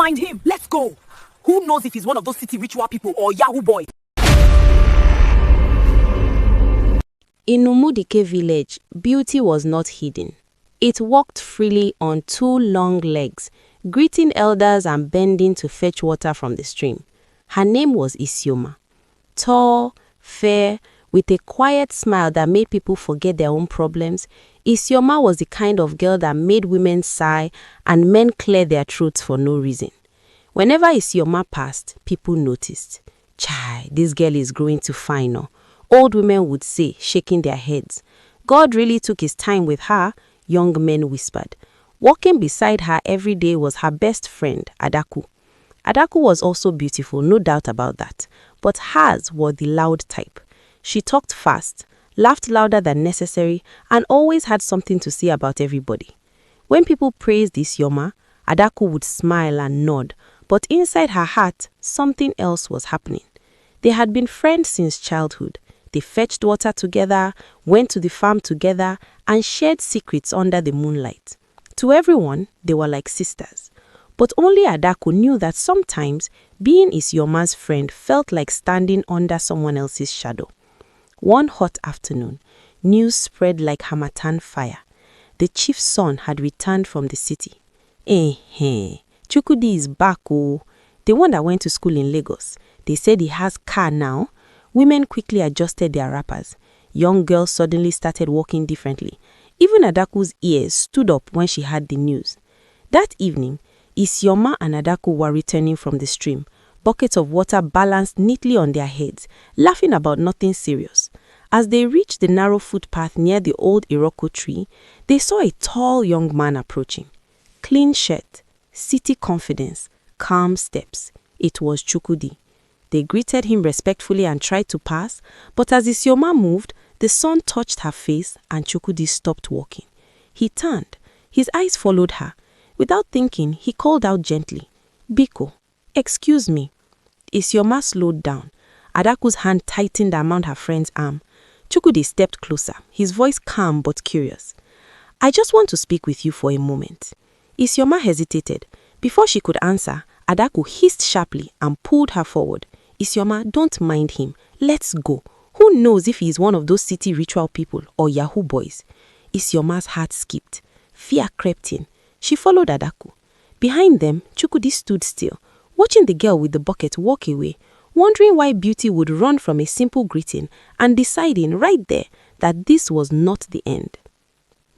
mind him. Let's go. Who knows if he's one of those city ritual people or Yahoo boy? In Umudike village, beauty was not hidden. It walked freely on two long legs, greeting elders and bending to fetch water from the stream. Her name was Isioma. Tall, fair, with a quiet smile that made people forget their own problems, Isioma was the kind of girl that made women sigh and men clear their throats for no reason. Whenever Isioma passed, people noticed. Chai, this girl is growing too fine now. Old women would say, shaking their heads. God really took his time with her, young men whispered. Walking beside her every day was her best friend, Adaku. Adaku was also beautiful, no doubt about that, but hers were the loud type. She talked fast, laughed louder than necessary, and always had something to say about everybody. When people praised Isioma, Adaku would smile and nod, but inside her heart, something else was happening. They had been friends since childhood. They fetched water together, went to the farm together, and shared secrets under the moonlight. To everyone, they were like sisters. But only Adaku knew that sometimes being Isioma's friend felt like standing under someone else's shadow. One hot afternoon, news spread like Hamatan fire. The chief's son had returned from the city. Chukwudi is back, oh. The one that went to school in Lagos. They said he has car now. Women quickly adjusted their wrappers. Young girls suddenly started walking differently. Even Adaku's ears stood up when she heard the news. That evening, Isioma and Adaku were returning from the stream, buckets of water balanced neatly on their heads, laughing about nothing serious. As they reached the narrow footpath near the old Iroko tree, they saw a tall young man approaching. Clean shirt, city confidence, calm steps. It was Chukwudi. They greeted him respectfully and tried to pass, but as Isioma moved, the sun touched her face and Chukwudi stopped walking. He turned. His eyes followed her. Without thinking, he called out gently, "Biko, excuse me." Isioma slowed down. Adaku's hand tightened around her friend's arm. Chukwudi stepped closer, his voice calm but curious. "I just want to speak with you for a moment." Isioma hesitated. Before she could answer, Adaku hissed sharply and pulled her forward. "Isioma, don't mind him. Let's go. Who knows if he is one of those city ritual people or Yahoo boys?" Isioma's heart skipped. Fear crept in. She followed Adaku. Behind them, Chukwudi stood still, watching the girl with the bucket walk away, wondering why Beauty would run from a simple greeting and deciding right there that this was not the end.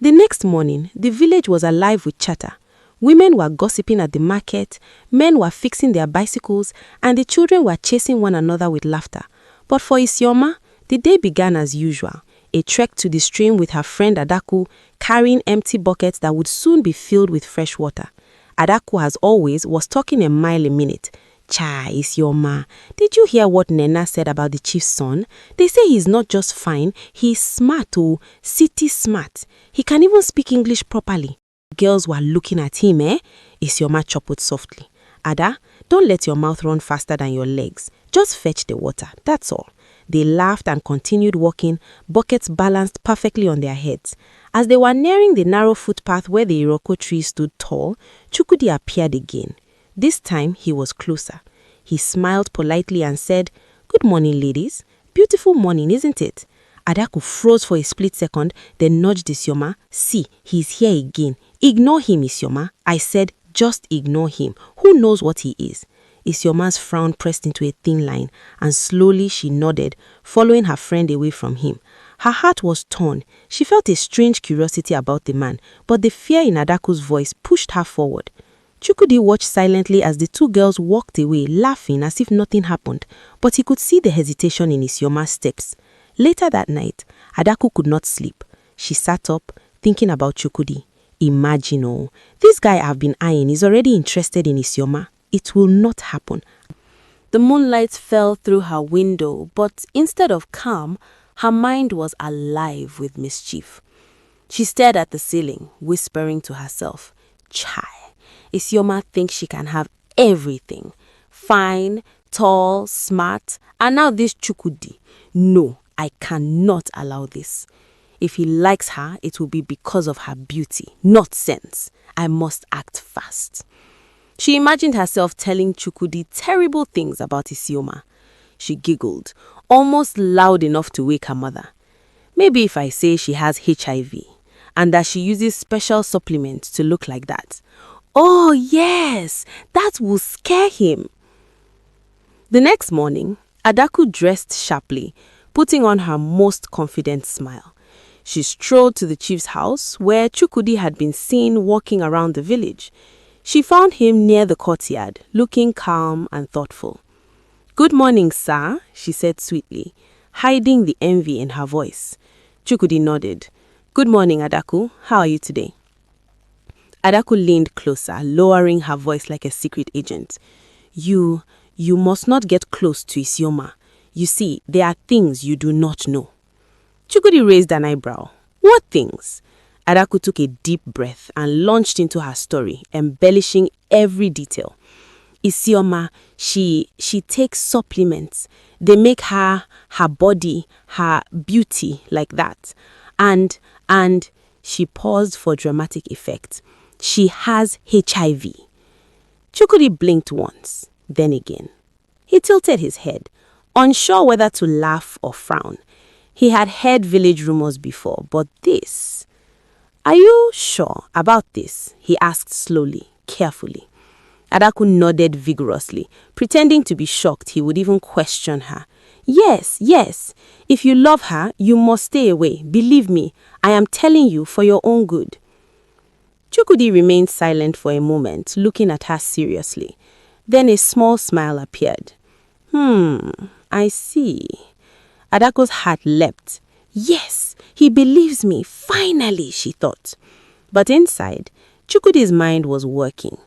The next morning, the village was alive with chatter. Women were gossiping at the market, men were fixing their bicycles, and the children were chasing one another with laughter. But for Isioma, the day began as usual. A trek to the stream with her friend Adaku, carrying empty buckets that would soon be filled with fresh water. Adaku, as always, was talking a mile a minute. "Chai, Isioma, did you hear what Nena said about the chief's son? They say he's not just fine, he's smart, oh, city smart. He can even speak English properly." Girls were looking at him, Isioma chuckled softly. "Ada, don't let your mouth run faster than your legs. Just fetch the water, that's all." They laughed and continued walking, buckets balanced perfectly on their heads. As they were nearing the narrow footpath where the Iroko tree stood tall, Chukwudi appeared again. This time he was closer. He smiled politely and said, "Good morning, ladies. Beautiful morning, isn't it?" Adaku froze for a split second, then nudged Isioma. "See, he's here again. Ignore him, Isioma. I said, just ignore him. Who knows what he is?" Isioma's frown pressed into a thin line, and slowly she nodded, following her friend away from him. Her heart was torn. She felt a strange curiosity about the man, but the fear in Adaku's voice pushed her forward. Chukwudi watched silently as the two girls walked away, laughing as if nothing happened, but he could see the hesitation in Isioma's steps. Later that night, Adaku could not sleep. She sat up, thinking about Chukwudi. Imagine, oh, this guy I've been eyeing is already interested in Isioma. It will not happen. The moonlight fell through her window, but instead of calm, her mind was alive with mischief. She stared at the ceiling, whispering to herself, "Chai, Isioma thinks she can have everything. Fine, tall, smart, and now this Chukwudi. No, I cannot allow this. If he likes her, it will be because of her beauty, not sense. I must act fast." She imagined herself telling Chukwudi terrible things about Isioma. She giggled, almost loud enough to wake her mother. Maybe if I say she has HIV and that she uses special supplements to look like that. Oh yes, that will scare him. The next morning, Adaku dressed sharply, putting on her most confident smile. She strolled to the chief's house where Chukwudi had been seen walking around the village. She found him near the courtyard, looking calm and thoughtful. "Good morning, sir," she said sweetly, hiding the envy in her voice. Chukwudi nodded. "Good morning, Adaku. How are you today?" Adaku leaned closer, lowering her voice like a secret agent. You must not get close to Isioma. You see, there are things you do not know." Chukwudi raised an eyebrow. "What things?" Adaku took a deep breath and launched into her story, embellishing every detail. "Isioma, she takes supplements. They make her body, her beauty like that. And she paused for dramatic effect. She has HIV. Chukwudi blinked once, then again. He tilted his head, unsure whether to laugh or frown. He had heard village rumors before, but this... "Are you sure about this?" he asked slowly, carefully. Adaku nodded vigorously, pretending to be shocked he would even question her. Yes. If you love her, you must stay away. Believe me, I am telling you for your own good." Chukwudi remained silent for a moment, looking at her seriously. Then a small smile appeared. I see." Adaku's heart leapt. Yes, he believes me, finally, she thought. But inside, Chukwudi's mind was working.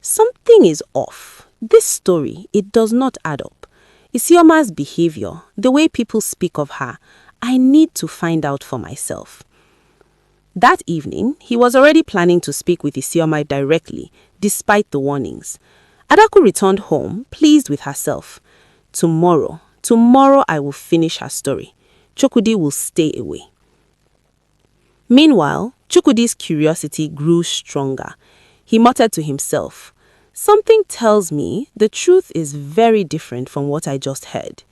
Something is off. This story, it does not add up. Isioma's behavior, the way people speak of her, I need to find out for myself. That evening, he was already planning to speak with Isioma directly, despite the warnings. Adaku returned home, pleased with herself. Tomorrow I will finish her story. Chukwudi will stay away. Meanwhile, Chukwudi's curiosity grew stronger. He muttered to himself, "Something tells me the truth is very different from what I just heard."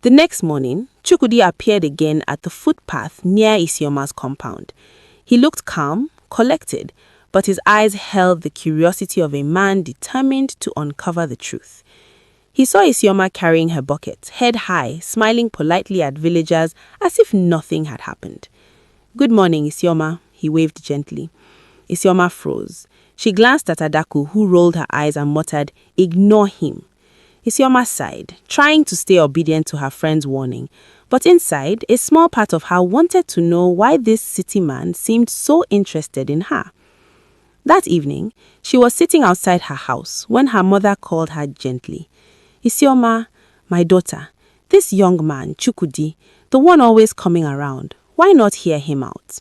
The next morning, Chukwudi appeared again at the footpath near Isioma's compound. He looked calm, collected, but his eyes held the curiosity of a man determined to uncover the truth. He saw Isioma carrying her bucket, head high, smiling politely at villagers as if nothing had happened. "Good morning, Isioma," he waved gently. Isioma froze. She glanced at Adaku, who rolled her eyes and muttered, "Ignore him." Isioma sighed, trying to stay obedient to her friend's warning. But inside, a small part of her wanted to know why this city man seemed so interested in her. That evening, she was sitting outside her house when her mother called her gently. "Isioma, my daughter, this young man, Chukwudi, the one always coming around, why not hear him out?"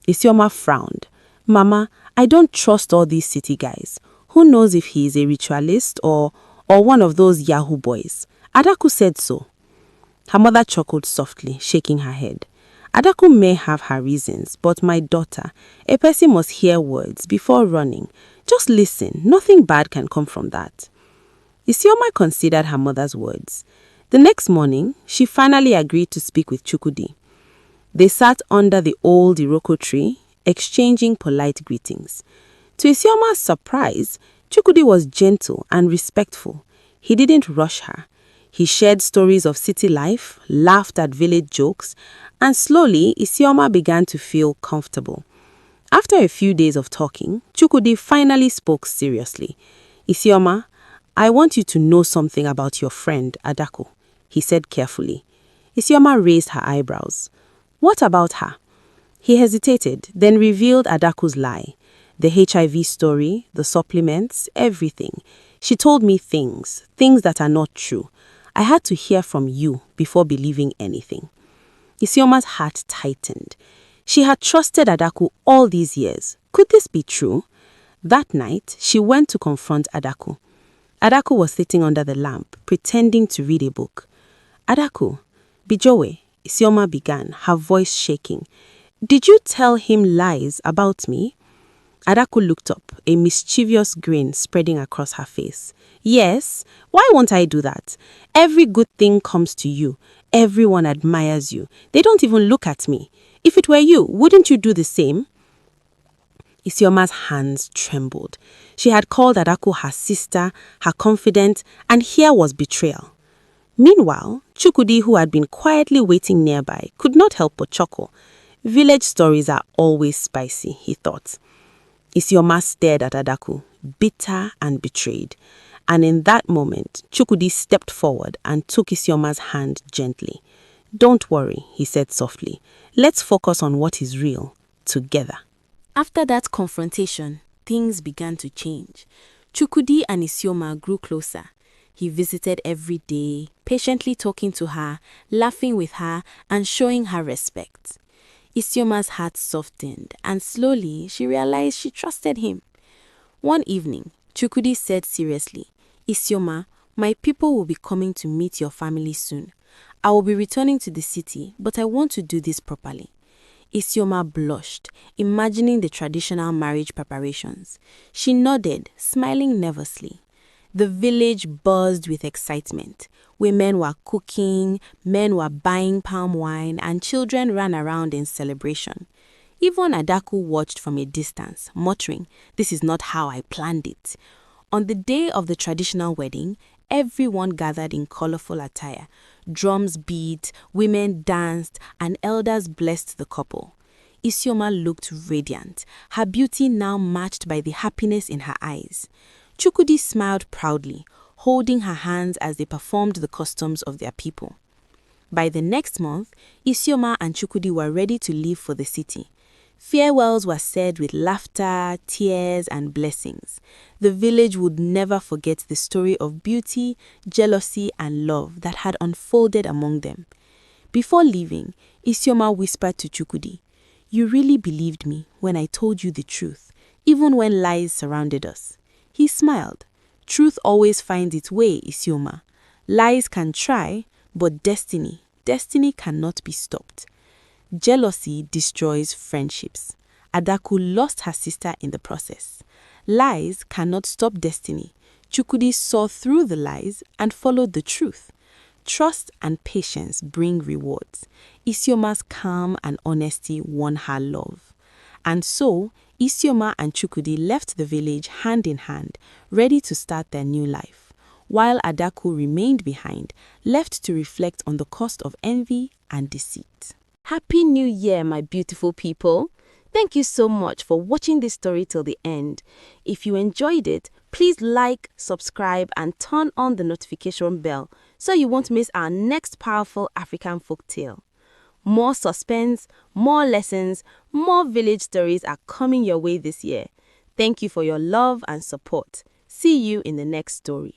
Isioma frowned. "Mama, I don't trust all these city guys. Who knows if he is a ritualist or one of those Yahoo boys? Adaku said so." Her mother chuckled softly, shaking her head. "Adaku may have her reasons, but my daughter, a person must hear words before running. Just listen, nothing bad can come from that." Isioma considered her mother's words. The next morning, she finally agreed to speak with Chukwudi. They sat under the old Iroko tree, exchanging polite greetings. To Isioma's surprise, Chukwudi was gentle and respectful. He didn't rush her. He shared stories of city life, laughed at village jokes, and slowly Isioma began to feel comfortable. After a few days of talking, Chukwudi finally spoke seriously. "Isioma, I want you to know something about your friend, Adaku," he said carefully. Isioma raised her eyebrows. "What about her?" He hesitated, then revealed Adaku's lie. The HIV story, the supplements, everything. "She told me things that are not true. I had to hear from you before believing anything." Isioma's heart tightened. She had trusted Adaku all these years. Could this be true? That night, she went to confront Adaku. Adaku was sitting under the lamp, pretending to read a book. "Adaku, Bijowe," Isioma began, her voice shaking. "Did you tell him lies about me?" Adaku looked up, a mischievous grin spreading across her face. Yes, why won't I do that? Every good thing comes to you. Everyone admires you. They don't even look at me. If it were you, wouldn't you do the same? Isioma's hands trembled. She had called Adaku her sister, her confidant, and here was betrayal. Meanwhile, Chukwudi, who had been quietly waiting nearby, could not help but chuckle. Village stories are always spicy, he thought. Isioma stared at Adaku, bitter and betrayed. And in that moment, Chukwudi stepped forward and took Isioma's hand gently. Don't worry, he said softly. Let's focus on what is real, together. After that confrontation, things began to change. Chukwudi and Isioma grew closer. He visited every day, patiently talking to her, laughing with her, and showing her respect. Isioma's heart softened, and slowly she realized she trusted him. One evening, Chukwudi said seriously, Isioma, my people will be coming to meet your family soon. I will be returning to the city, but I want to do this properly. Isioma blushed, imagining the traditional marriage preparations. She nodded, smiling nervously. The village buzzed with excitement. Women were cooking, men were buying palm wine, and children ran around in celebration. Even Adaku watched from a distance, muttering, "This is not how I planned it." On the day of the traditional wedding, everyone gathered in colorful attire. Drums beat, women danced, and elders blessed the couple. Isioma looked radiant, her beauty now matched by the happiness in her eyes. Chukwudi smiled proudly, holding her hands as they performed the customs of their people. By the next month, Isioma and Chukwudi were ready to leave for the city. Farewells were said with laughter, tears, and blessings. The village would never forget the story of beauty, jealousy, and love that had unfolded among them. Before leaving, Isioma whispered to Chukwudi, "You really believed me when I told you the truth, even when lies surrounded us." He smiled. "Truth always finds its way, Isioma. Lies can try, but destiny cannot be stopped." Jealousy destroys friendships. Adaku lost her sister in the process. Lies cannot stop destiny. Chukwudi saw through the lies and followed the truth. Trust and patience bring rewards. Isioma's calm and honesty won her love. And so, Isioma and Chukwudi left the village hand in hand, ready to start their new life, while Adaku remained behind, left to reflect on the cost of envy and deceit. Happy New Year, my beautiful people! Thank you so much for watching this story till the end. If you enjoyed it, please like, subscribe, and turn on the notification bell so you won't miss our next powerful African folktale. More suspense, more lessons, more village stories are coming your way this year. Thank you for your love and support. See you in the next story.